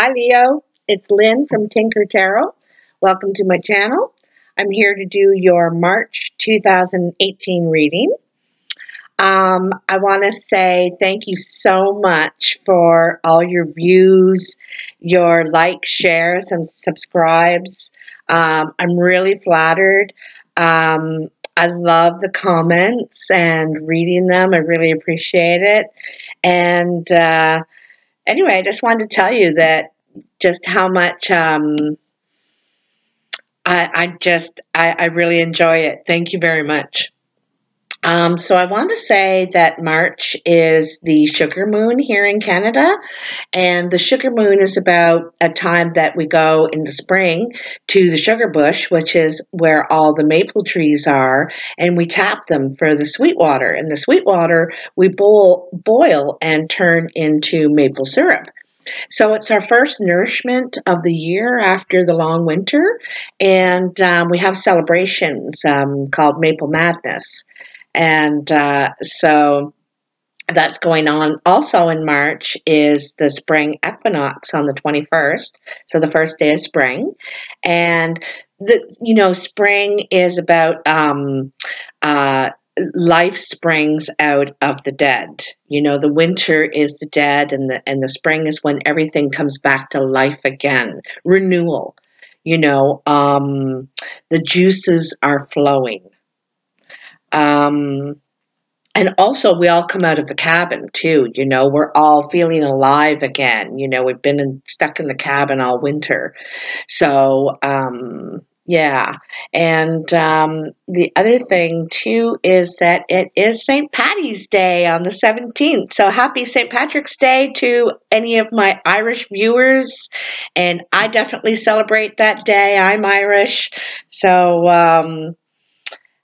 Hi, Leo. It's Lynn from Tinker Tarot. Welcome to my channel. I'm here to do your March 2018 reading. I want to say thank you so much for all your views, your likes, shares, and subscribes. I'm really flattered. I love the comments and reading them. I really appreciate it. And anyway, I just wanted to tell you that just how much I really enjoy it. Thank you very much. So I want to say that March is the sugar moon here in Canada, and the sugar moon is about a time that we go in the spring to the sugar bush, which is where all the maple trees are, and we tap them for the sweet water. And the sweet water we boil and turn into maple syrup. So it's our first nourishment of the year after the long winter, and we have celebrations called Maple Madness. And so that's going on. Also in March is the spring equinox on the 21st, so the first day of spring. And spring is about life springs out of the dead. The winter is the dead, and the spring is when everything comes back to life again. Renewal. The juices are flowing. And also we all come out of the cabin too. We're all feeling alive again. We've been stuck in the cabin all winter. So, yeah. And the other thing too is that it is St. Paddy's Day on the 17th. So happy St. Patrick's Day to any of my Irish viewers. And I definitely celebrate that day. I'm Irish. So,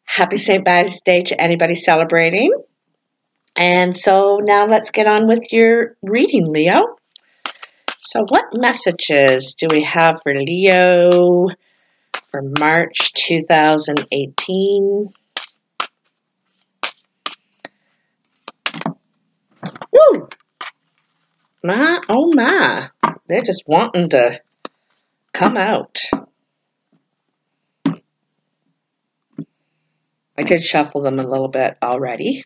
happy St. Paddy's Day to anybody celebrating. And so now let's get on with your reading, Leo. So what messages do we have for Leo for March 2018? Woo! Oh my. They're just wanting to come out. I did shuffle them a little bit already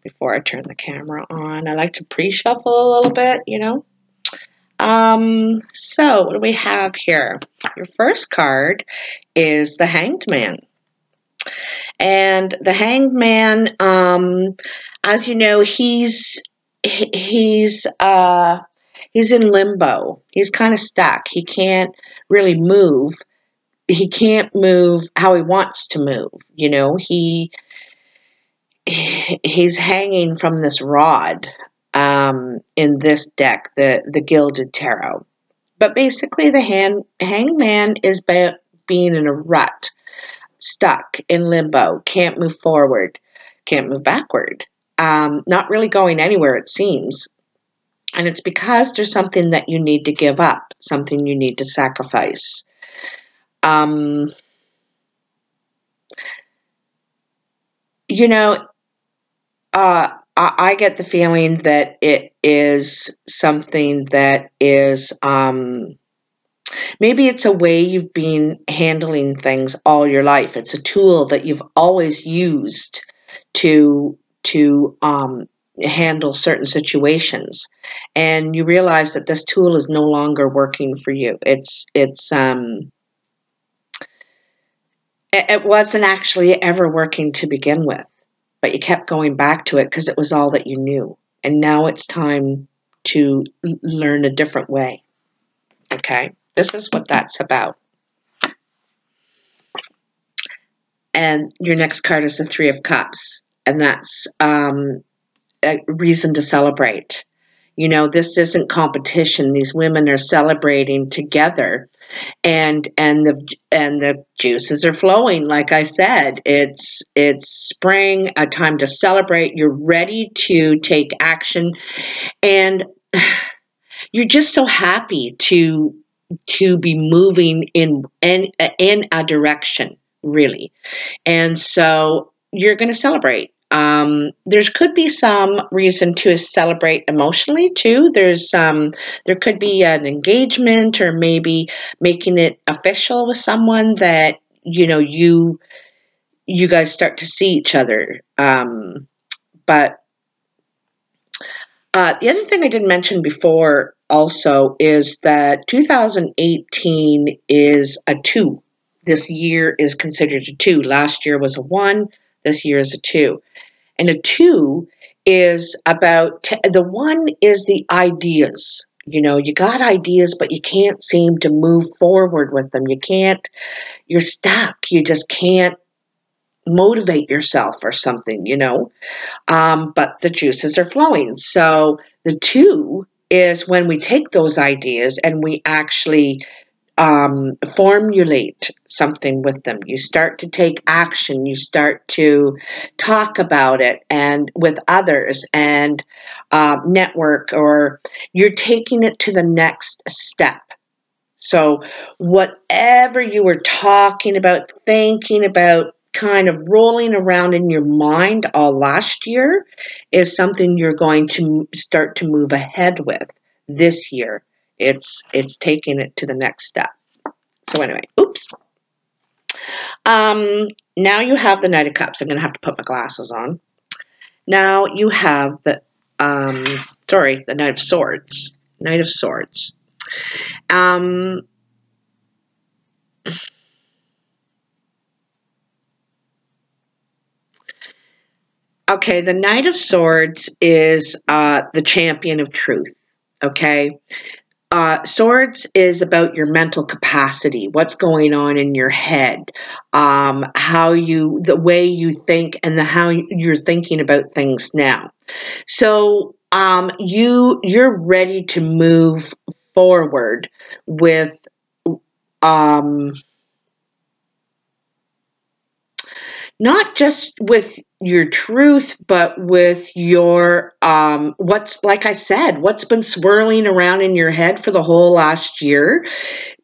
before I turn the camera on. I like to pre-shuffle a little bit, So what do we have here? Your first card is the Hanged Man. And the Hanged Man, as you know, he's in limbo. He's kind of stuck. He can't really move. He can't move how he wants to move. He's hanging from this rod in this deck, the Gilded Tarot. But basically the hangman is being in a rut, stuck in limbo, can't move forward, can't move backward, not really going anywhere, it seems. And it's because there's something that you need to give up, something you need to sacrifice. I get the feeling that it is something that is, maybe it's a way you've been handling things all your life. It's a tool that you've always used to handle certain situations. And you realize that this tool is no longer working for you. It wasn't actually ever working to begin with. But you kept going back to it because it was all that you knew. And now it's time to learn a different way. Okay? This is what that's about. And your next card is the Three of Cups. And that's a reason to celebrate. This isn't competition. These women are celebrating together. And the juices are flowing. Like I said, it's spring, a time to celebrate. You're ready to take action, and you're just so happy to be moving in a direction, really. And so you're going to celebrate. There could be some reason to celebrate emotionally too. There could be an engagement, or maybe making it official with someone that you guys start to see each other. But the other thing I didn't mention before also is that 2018 is a 2. This year is considered a 2. Last year was a 1. This year is a 2. And a 2 is about, the 1 is the ideas. You got ideas, but you can't seem to move forward with them. You're stuck. You just can't motivate yourself or something, but the juices are flowing. So the 2 is when we take those ideas and we actually formulate something with them. You start to take action. You start to talk about it and with others and network, or you're taking it to the next step. So whatever you were talking about, thinking about, kind of rolling around in your mind all last year is something you're going to start to move ahead with this year. It's taking it to the next step. So anyway, oops. Now you have the Knight of Cups. I'm going to have to put my glasses on. Now you have the Knight of Swords. Knight of Swords. Okay, the Knight of Swords is the champion of truth, okay? Swords is about your mental capacity, what's going on in your head, the way you think, and how you're thinking about things now. So you're ready to move forward with not just with your truth, but with your, like I said, what's been swirling around in your head for the whole last year.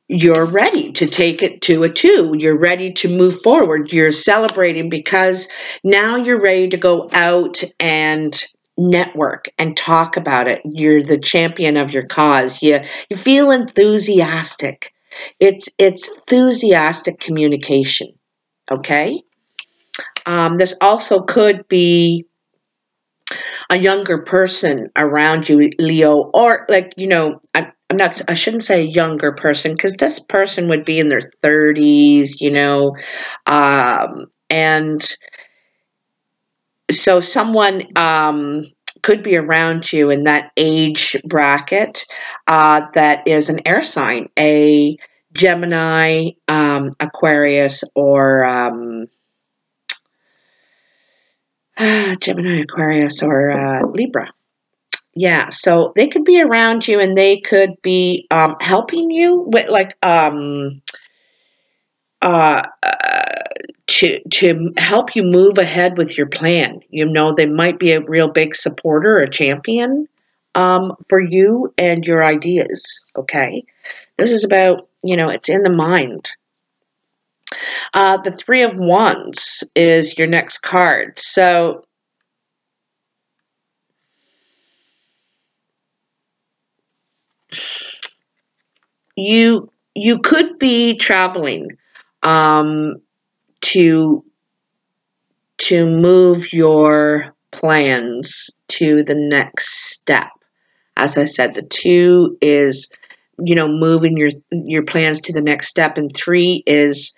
You're ready to take it to a 2. You're ready to move forward. You're celebrating because now you're ready to go out and network and talk about it. You're the champion of your cause. You feel enthusiastic. It's enthusiastic communication. Okay? This also could be a younger person around you, Leo, or I shouldn't say a younger person, because this person would be in their 30s, and so someone could be around you in that age bracket that is an air sign, a Gemini, Aquarius, or Gemini, Aquarius, or Libra. Yeah, so they could be around you, and they could be helping you with, to help you move ahead with your plan. They might be a real big supporter, a champion for you and your ideas. Okay, this is about, it's in the mind. The 3 of Wands is your next card. So you could be traveling to move your plans to the next step. As I said, the 2 is moving your plans to the next step, and 3 is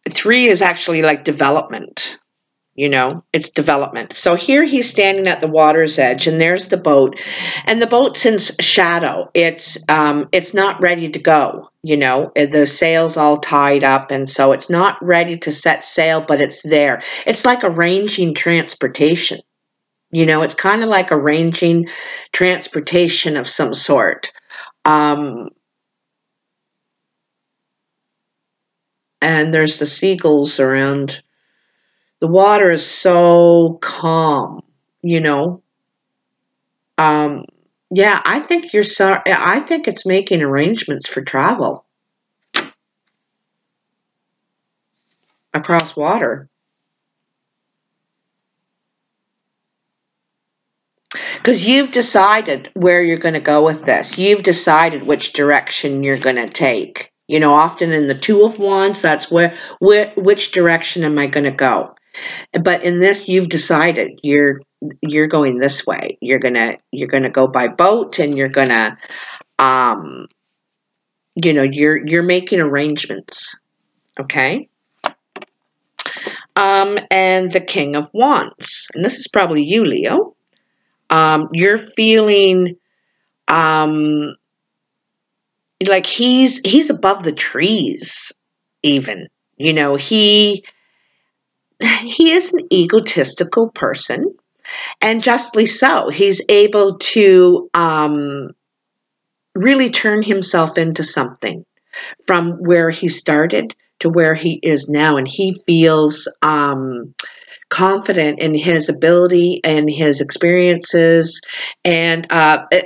3 is actually like development. It's development. So here he's standing at the water's edge, and there's the boat, and the boat's in shadow. It's not ready to go. The sail's all tied up, and so it's not ready to set sail, but it's there. It's like arranging transportation. It's kind of like arranging transportation of some sort. And there's the seagulls around. The water is so calm, Yeah, I think I think it's making arrangements for travel. across water. Because you've decided where you're going to go with this. You've decided which direction you're going to take. You know, often in the Two of Wands, that's which direction am I going to go? But in this, you've decided you're going this way. You're gonna go by boat, and you're gonna, you're making arrangements. Okay. And the King of Wands, and this is probably you, Leo. You're feeling like he's above the trees, even. You know, he is an egotistical person, and justly so. He's able to really turn himself into something from where he started to where he is now, and he feels confident in his ability and his experiences. And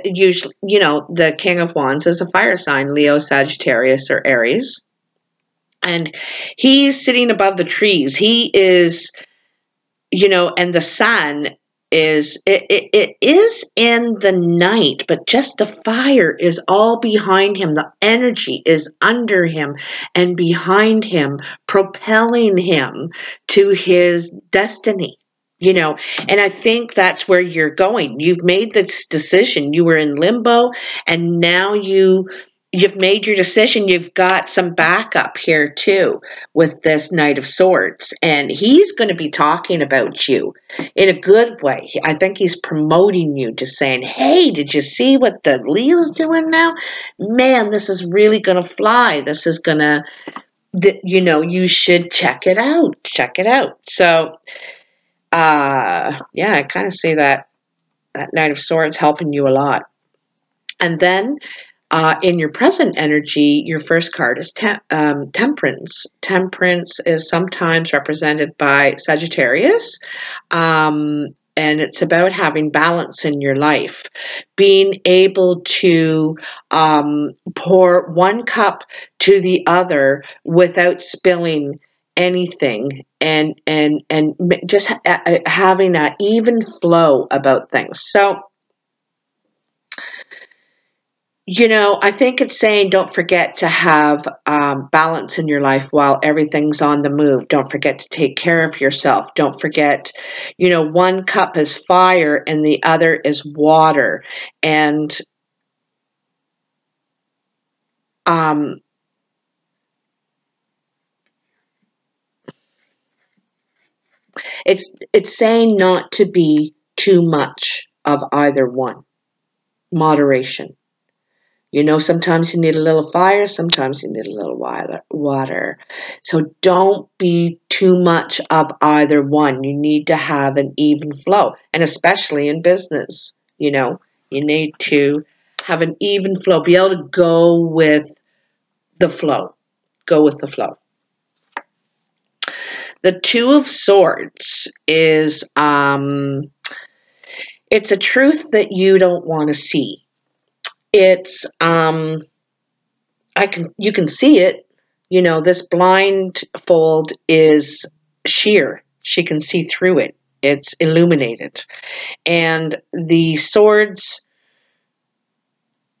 usually, you know, the King of Wands is a fire sign, Leo, Sagittarius, or Aries. And he's sitting above the trees. He is, you know, and the sun is, it is in the night, but just the fire is all behind him. The energy is under him and behind him, propelling him to his destiny. You know, and I think that's where you're going. You've made this decision. You were in limbo, and now you've made your decision. You've got some backup here too with this Knight of Swords, and he's going to be talking about you in a good way. I think he's promoting you, just saying, hey, did you see what the Leo's doing now? Man, this is really going to fly. This is going to, you know, you should check it out. Check it out. So, yeah, I kind of see that Knight of Swords helping you a lot. And then in your present energy, your first card is Temperance. Temperance is sometimes represented by Sagittarius, and it's about having balance in your life, being able to pour one cup to the other without spilling anything, and just having an even flow about things. So, you know, I think it's saying don't forget to have balance in your life while everything's on the move. Don't forget to take care of yourself. Don't forget, you know, one cup is fire and the other is water. And it's saying not to be too much of either one. Moderation. You know, sometimes you need a little fire, sometimes you need a little water. So don't be too much of either one. You need to have an even flow. And especially in business, you know, you need to have an even flow. Be able to go with the flow. Go with the flow. The Two of Swords is, it's a truth that you don't want to see. It's, you can see it, you know, this blindfold is sheer. She can see through it. It's illuminated. And the swords,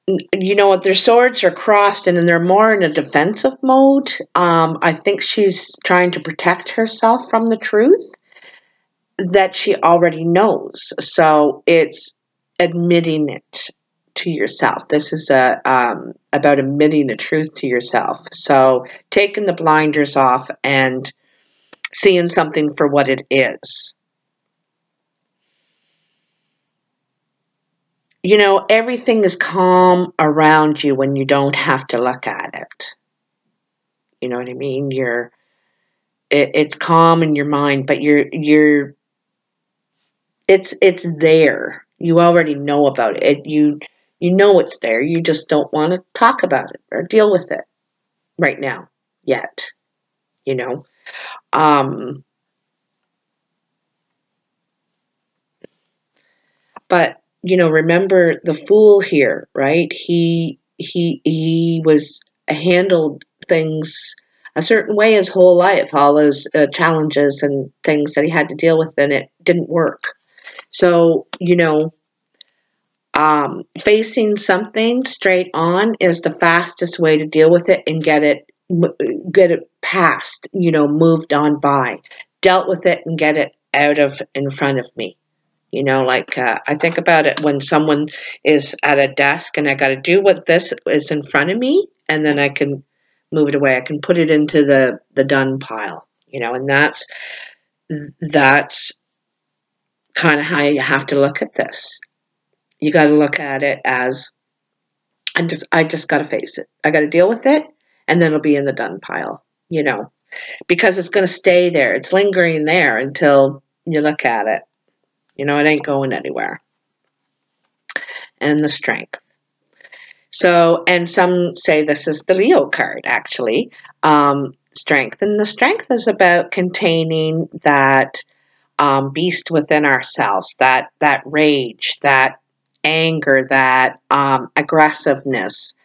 you know what, their swords are crossed and they're more in a defensive mode. I think she's trying to protect herself from the truth that she already knows. So it's admitting it to yourself. This is about admitting the truth to yourself. So taking the blinders off and seeing something for what it is. You know, everything is calm around you when you don't have to look at it. You know what I mean? It's calm in your mind, but it's there. You already know about it. You know it's there. You just don't want to talk about it or deal with it right now yet. You know. But you know, remember the Fool here, right? He was handled things a certain way his whole life, all those challenges and things that he had to deal with, and it didn't work. So, facing something straight on is the fastest way to deal with it and get it past, moved on by, dealt with it and get it out of in front of me. I think about it when someone is at a desk and I got to do what this is in front of me, and then I can move it away. I can put it into the done pile, and that's kind of how you have to look at this. You got to look at it as I just got to face it. I got to deal with it, and then it'll be in the done pile, because it's going to stay there. It's lingering there until you look at it. It ain't going anywhere. And the strength. So, and some say this is the Leo card, actually, strength. And the strength is about containing that beast within ourselves, that rage, that anger, that aggressiveness,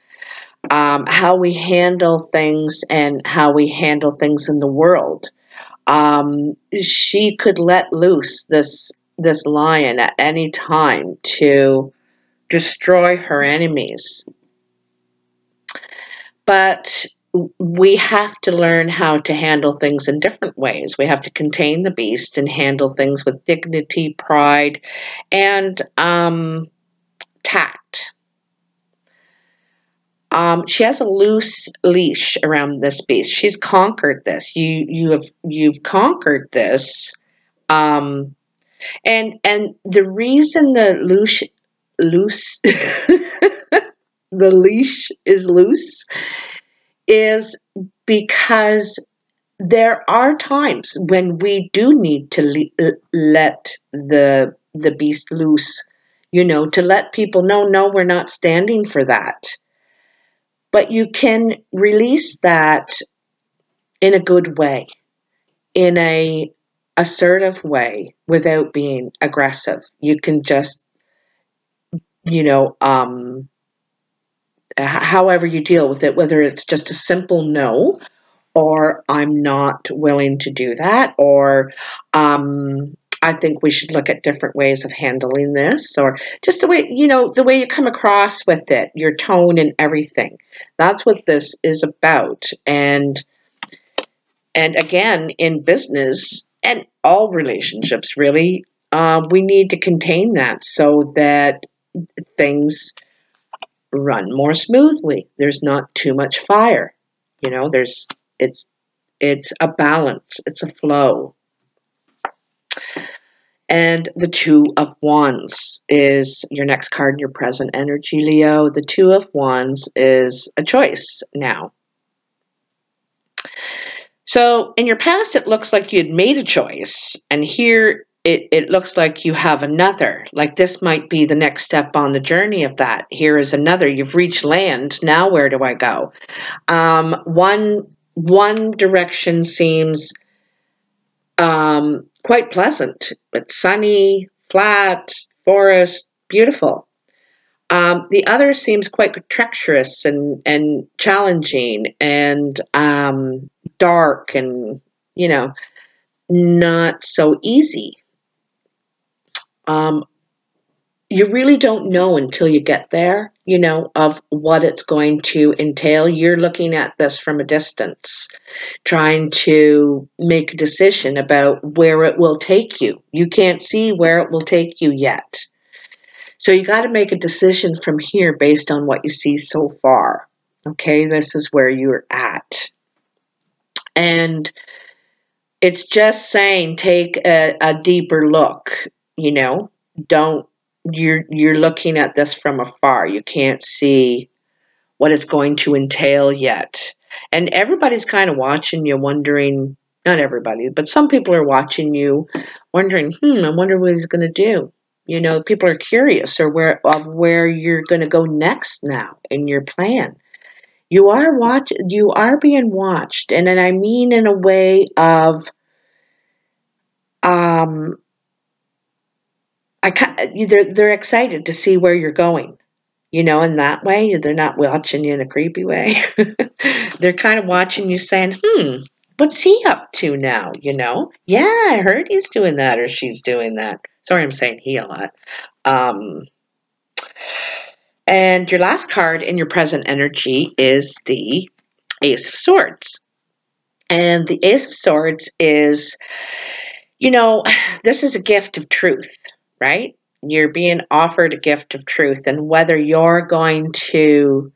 how we handle things and how we handle things in the world. She could let loose this lion at any time to destroy her enemies. But we have to learn how to handle things in different ways. We have to contain the beast and handle things with dignity, pride, and tact. She has a loose leash around this beast. She's conquered this. You've conquered this. And the reason the loose the leash is loose is because there are times when we do need to let the beast loose, to let people know, no, we're not standing for that. But you can release that in a good way, in a assertive way, without being aggressive. You can just, however you deal with it, whether it's just a simple no, or I'm not willing to do that, or I think we should look at different ways of handling this, or just the way you come across with it, your tone and everything. That's what this is about. And again, in business and all relationships, really, we need to contain that so that things run more smoothly. There's not too much fire. It's a balance. It's a flow. And the Two of Wands is your next card in your present energy, Leo. The Two of Wands is a choice now. So in your past, it looks like you'd made a choice. And here it looks like you have another. Like this might be the next step on the journey of that. Here is another. You've reached land. Now where do I go? One direction seems quite pleasant. It's sunny, flat, forest, beautiful. The other seems quite treacherous and challenging and dark and, not so easy. You really don't know until you get there, of what it's going to entail. You're looking at this from a distance, trying to make a decision about where it will take you. You can't see where it will take you yet. So you got to make a decision from here based on what you see so far. Okay, this is where you're at. And it's just saying take a deeper look, you're looking at this from afar. You can't see what it's going to entail yet. And everybody's kind of watching you, wondering, not everybody, but some people are watching you, wondering, I wonder what he's going to do. People are curious of where you're going to go next now in your plan. You are being watched, and I mean in a way of they're excited to see where you're going. in that way. They're not watching you in a creepy way. They're kind of watching you saying, what's he up to now? Yeah, I heard he's doing that or she's doing that. Sorry, I'm saying he a lot. And your last card in your present energy is the Ace of Swords. And the Ace of Swords is, this is a gift of truth, right? You're being offered a gift of truth, and whether you're going to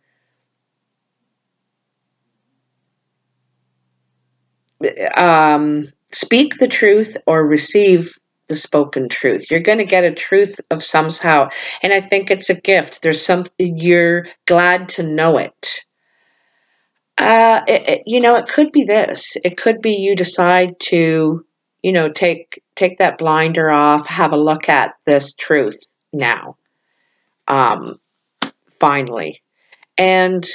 speak the truth or receive the spoken truth, you're going to get a truth of somehow, and I think it's a gift. You're glad to know it. It could be this. It could be you decide to, take that blinder off, have a look at this truth now. Finally. And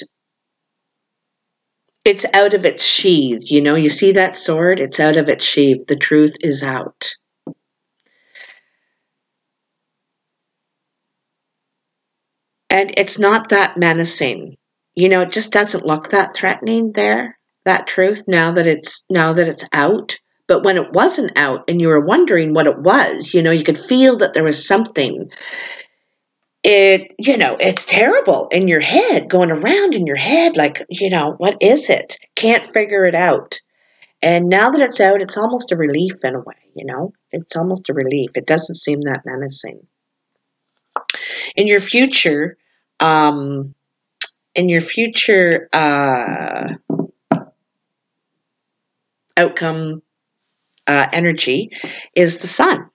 it's out of its sheath, you see that sword? It's out of its sheath. The truth is out. And it's not that menacing. It just doesn't look that threatening there, that truth, now that it's out. But when it wasn't out and you were wondering what it was, you could feel that there was something. It's terrible in your head, going around in your head like, what is it? Can't figure it out. And now that it's out, it's almost a relief in a way, It's almost a relief. It doesn't seem that menacing. In your future, outcome energy is the sun.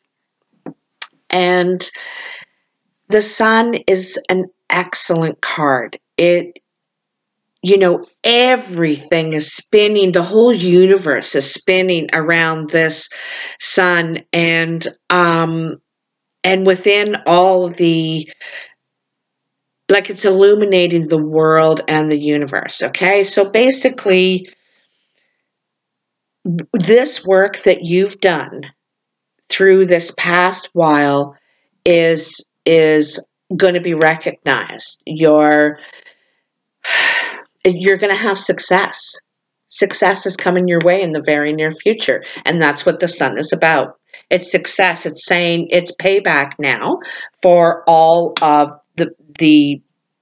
And the sun is an excellent card. Everything is spinning. The whole universe is spinning around this sun, and within all it's illuminating the world and the universe. Okay, so basically, this work that you've done through this past while is going to be recognized. You're going to have success. Success is coming your way in the very near future. And that's what the sun is about. It's success. It's saying it's payback now for all of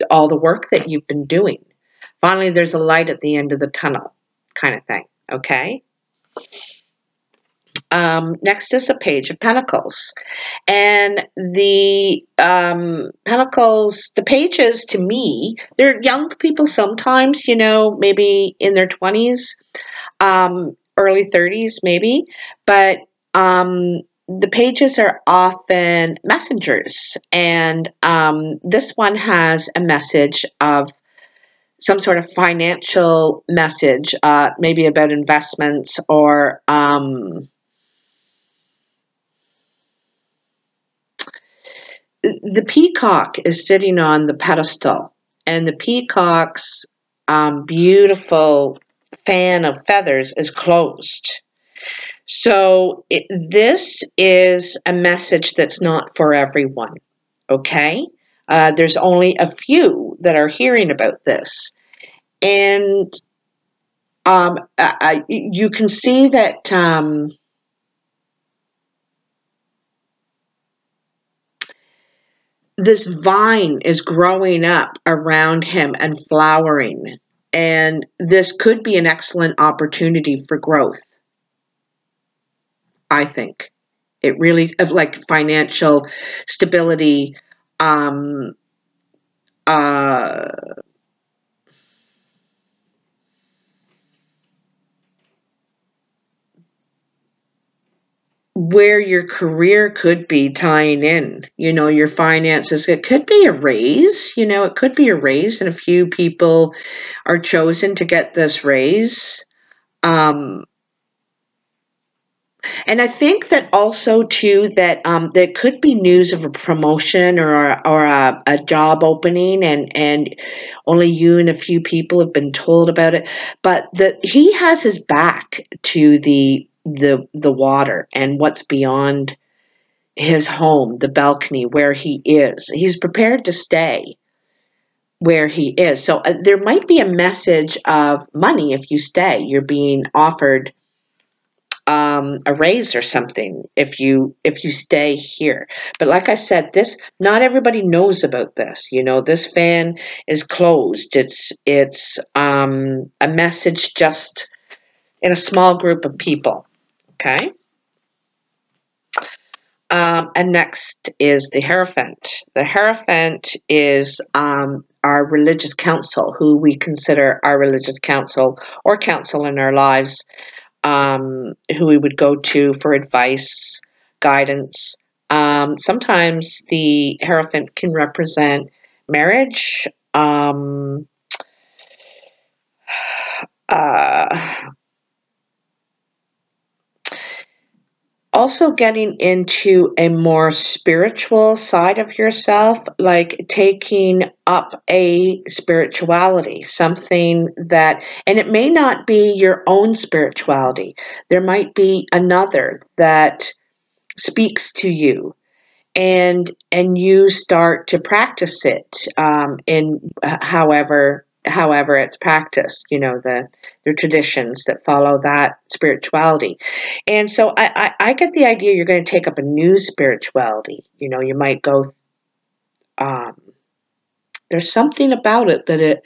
all the work that you've been doing. Finally, there's a light at the end of the tunnel kind of thing. Okay? Next is a Page of Pentacles. And the Pentacles, the pages to me, they're young people sometimes, maybe in their 20s, early 30s maybe. But the pages are often messengers. And this one has a message of some sort of financial message, maybe about investments or the peacock is sitting on the pedestal, and the peacock's beautiful fan of feathers is closed. So this is a message that's not for everyone, okay? There's only a few that are hearing about this. And you can see that this vine is growing up around him and flowering. And this could be an excellent opportunity for growth, I think. It really, of like financial stability, where your career could be tying in, your finances. It could be a raise, it could be a raise, and a few people are chosen to get this raise. And I think that also too that there could be news of a promotion or a job opening, and only you and a few people have been told about it. But he has his back to the water and what's beyond his home, the balcony where he is. He's prepared to stay. where he is. So there might be a message of money if you stay. You're being offered a raise or something if you stay here. But like I said, this not everybody knows about this. This fan is closed. It's a message just in a small group of people. Okay. And next is the Hierophant. The Hierophant is our religious council, who we consider our religious council or council in our lives, who we would go to for advice, guidance. Sometimes the Hierophant can represent marriage, uh, also getting into a more spiritual side of yourself, like taking up a spirituality, something that, and it may not be your own spirituality. There might be another that speaks to you, and you start to practice it in however it's practiced, the traditions that follow that spirituality. And so I get the idea you're going to take up a new spirituality. You might go, there's something about it that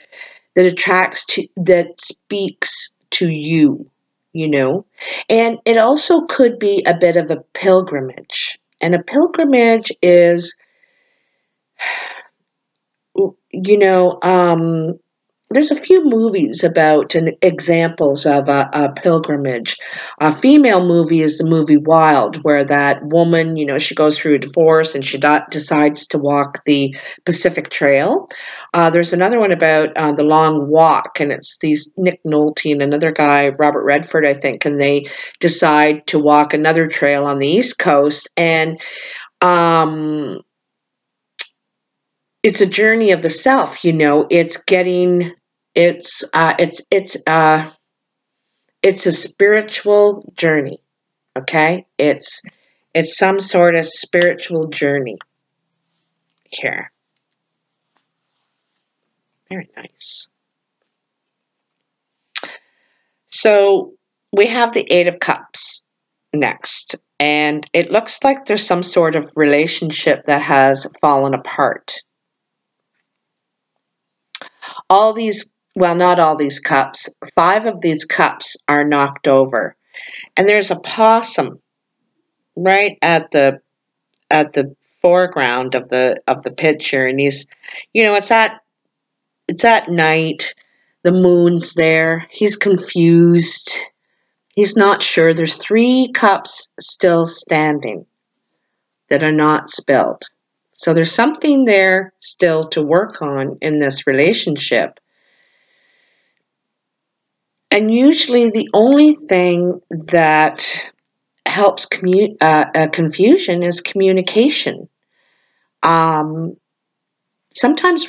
attracts to, that speaks to you, and it also could be a bit of a pilgrimage. And a pilgrimage is, there's a few movies about and examples of a pilgrimage. A female movie is the movie Wild, where that woman, she goes through a divorce and she decides to walk the Pacific Trail. There's another one about The Long Walk, and it's these Nick Nolte and another guy, Robert Redford, I think, and they decide to walk another trail on the East Coast. And it's a journey of the self, it's a spiritual journey. Okay. It's some sort of spiritual journey here. Very nice. So we have the Eight of Cups next, and it looks like there's some sort of relationship that has fallen apart. Not all these cups, 5 of these cups are knocked over. And there's a possum right at the foreground of the picture, and he's, it's at night, the moon's there, he's confused, he's not sure. There's 3 cups still standing that are not spilled. So there's something there still to work on in this relationship. And usually the only thing that helps confusion is communication. Sometimes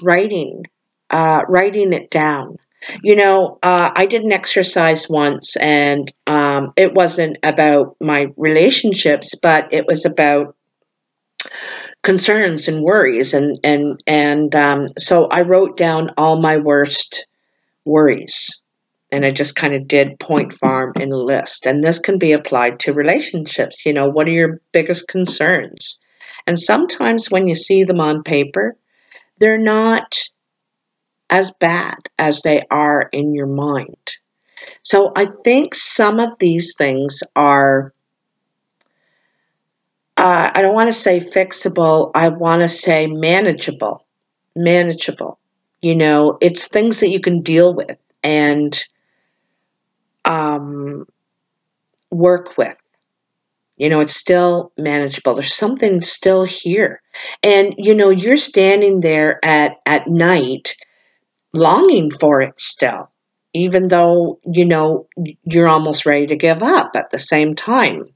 writing it down. I did an exercise once, and it wasn't about my relationships, but it was about concerns and worries, and so I wrote down all my worst worries. And I just kind of did point farm and list. And this can be applied to relationships. What are your biggest concerns? And sometimes when you see them on paper, they're not as bad as they are in your mind. So I think some of these things are, I don't want to say fixable, I want to say manageable. Manageable. It's things that you can deal with and work with. It's still manageable. There's something still here. And, you're standing there at night longing for it still, even though, you're almost ready to give up at the same time.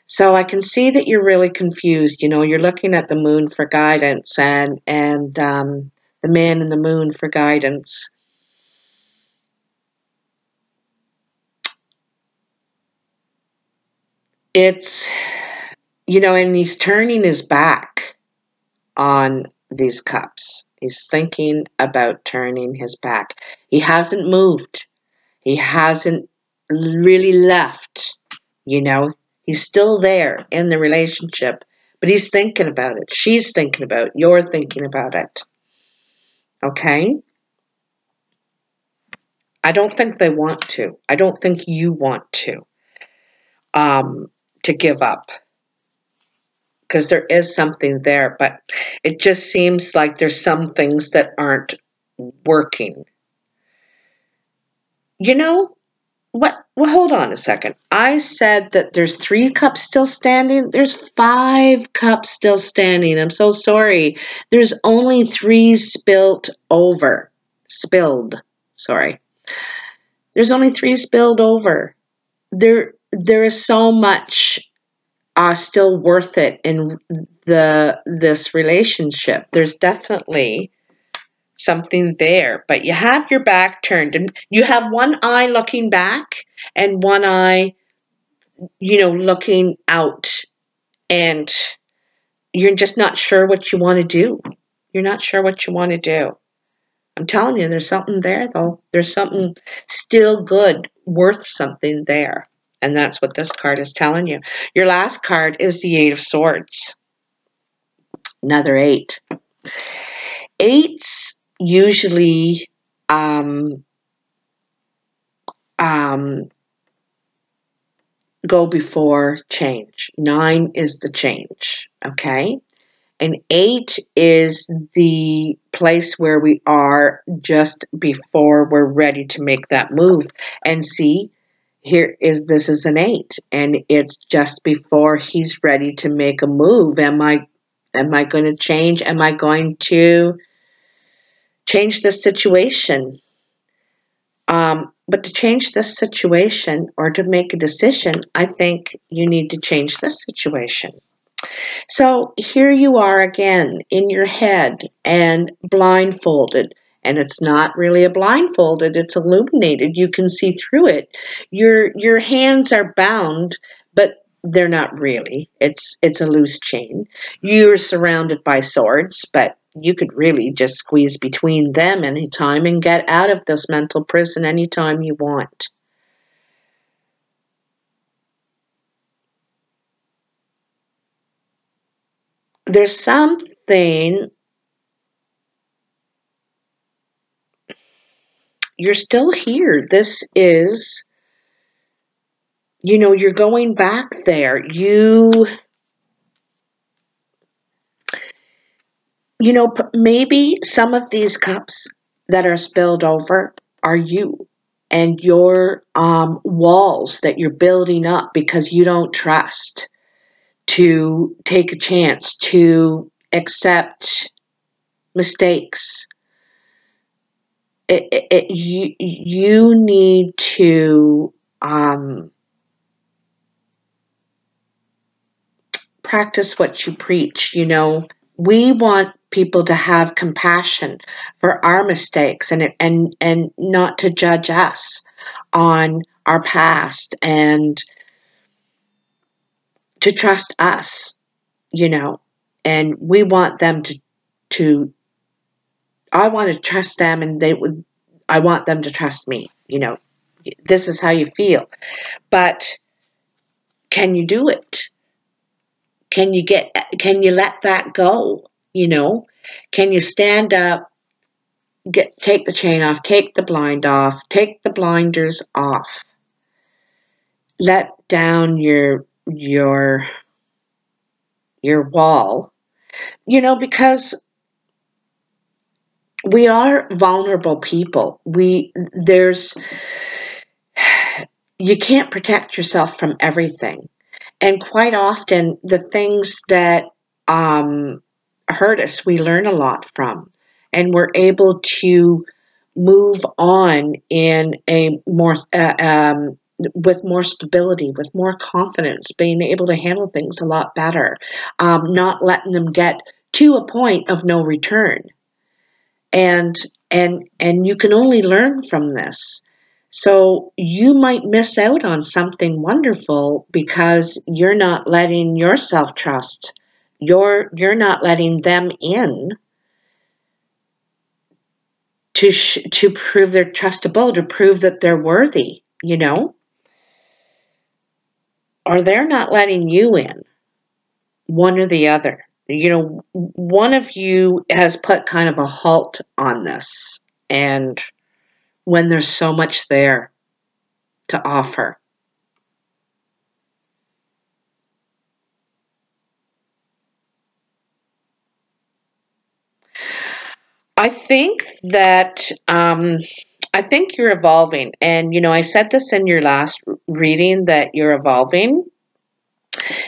So I can see that you're really confused. You're looking at the moon for guidance and the man in the moon for guidance. It's, and he's turning his back on these cups. He's thinking about turning his back. He hasn't moved. He hasn't really left, you know. He's still there in the relationship, but he's thinking about it. She's thinking about it. You're thinking about it. Okay? I don't think they want to. I don't think you want to give up, because there is something there, but it just seems like there's some things that aren't working. You know what? Well, hold on a second. I said that there's 3 cups still standing. There's 5 cups still standing. I'm so sorry. There's only 3 spilled over. Spilled. Sorry. There's only 3 spilled over. There is so much still worth it in this relationship. There's definitely something there, but you have your back turned, and you have one eye looking back and one eye, looking out, and you're just not sure what you want to do. You're not sure what you want to do. I'm telling you, there's something there, though. There's something still good, worth something there. And that's what this card is telling you. Your last card is the 8 of Swords. Another 8. 8s usually go before change. 9 is the change, okay? And 8 is the place where we are just before we're ready to make that move. And see, this is an 8, and it's just before he's ready to make a move. Am I going to change? Am I going to change the situation? But to change this situation or to make a decision, I think you need to change this situation. So here you are again in your head and blindfolded. And it's not really a blindfolded, it's illuminated. You can see through it. Your hands are bound, but they're not really. It's a loose chain. You're surrounded by swords, but you could really just squeeze between them anytime and get out of this mental prison anytime you want. There's something, you're still here. This is, you're going back there. Maybe some of these cups that are spilled over are you and your walls that you're building up because you don't trust to take a chance, to accept mistakes. You need to practice what you preach. We want people to have compassion for our mistakes and not to judge us on our past, and to trust us, and we want them to I want to trust them, and I want them to trust me. This is how you feel. But can you do it? Can you let that go? Can you stand up, take the chain off, take the blind off, take the blinders off, let down your wall, because we are vulnerable people. You can't protect yourself from everything. And quite often, the things that hurt us, we learn a lot from. And we're able to move on in a more with more stability, with more confidence, being able to handle things a lot better, not letting them get to a point of no return. And you can only learn from this. So you might miss out on something wonderful because you're not letting yourself trust. You're not letting them in. to prove they're trustable, to prove that they're worthy, you know, or they're not letting you in, one or the other. You know, one of you has put kind of a halt on this, and when there's so much there to offer. I think that I think you're evolving, and you know, I said this in your last reading that you're evolving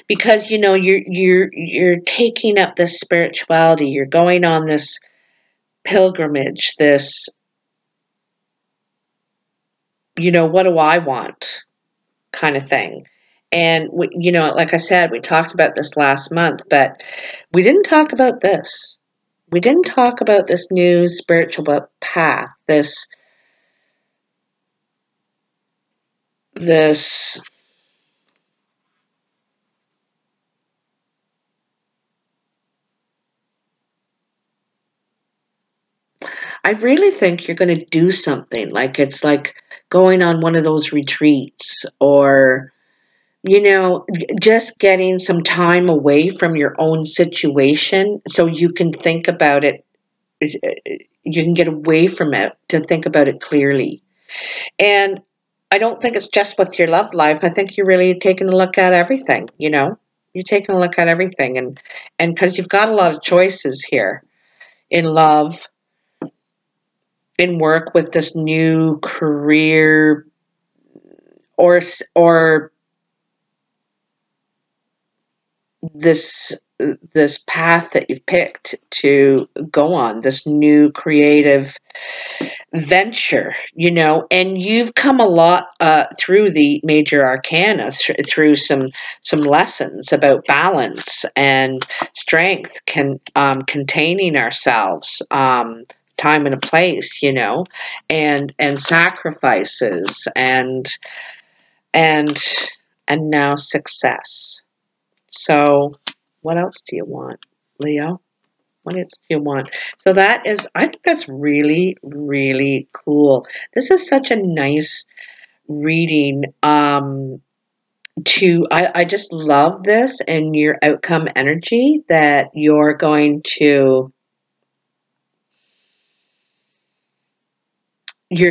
because you know you're taking up this spirituality. You're going on this pilgrimage. This, you know, what do I want kind of thing. And you know, like I said, we talked about this last month, but we didn't talk about this. We didn't talk about this new spiritual path. This I really think you're going to do something like it's like going on one of those retreats or, you know, just getting some time away from your own situation so you can think about it. You can get away from it to think about it clearly. And I don't think it's just with your love life. I think you're really taking a look at everything, you know? You're taking a look at everything and because you've got a lot of choices here in love, in work with this new career or this this path that you've picked to go on, this new creative venture, you know, and you've come a lot through the major arcana, through some lessons about balance and strength, containing ourselves, time and a place, you know, and sacrifices and and now success. So, what else do you want, Leo? What else do you want? So that is, I think that's really, really cool. This is such a nice reading. I just love this and your outcome energy that you're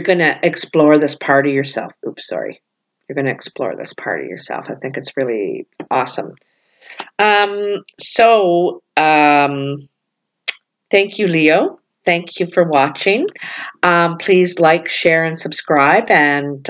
gonna explore this part of yourself. Oops, sorry. You're gonna explore this part of yourself. I think it's really awesome. Thank you, Leo. Thank you for watching. Please like, share, and subscribe. And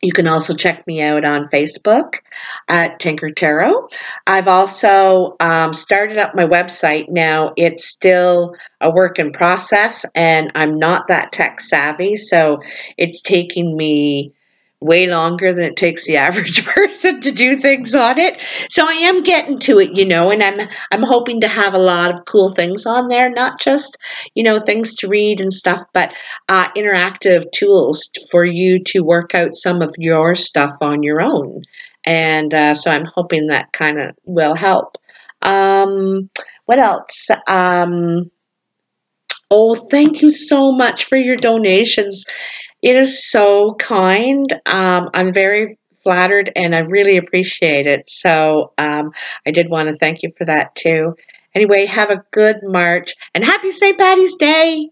you can also check me out on Facebook at Tinker Tarot. I've also started up my website now. It's still a work in process, and I'm not that tech savvy, so it's taking me way longer than it takes the average person to do things on it. So I am getting to it, you know, and I'm hoping to have a lot of cool things on there, not just, you know, things to read and stuff, but interactive tools for you to work out some of your stuff on your own. And so I'm hoping that kind of will help. What else? Oh, thank you so much for your donations. It is so kind. I'm very flattered and I really appreciate it. So I did want to thank you for that too. Anyway, have a good March and happy St. Patty's Day.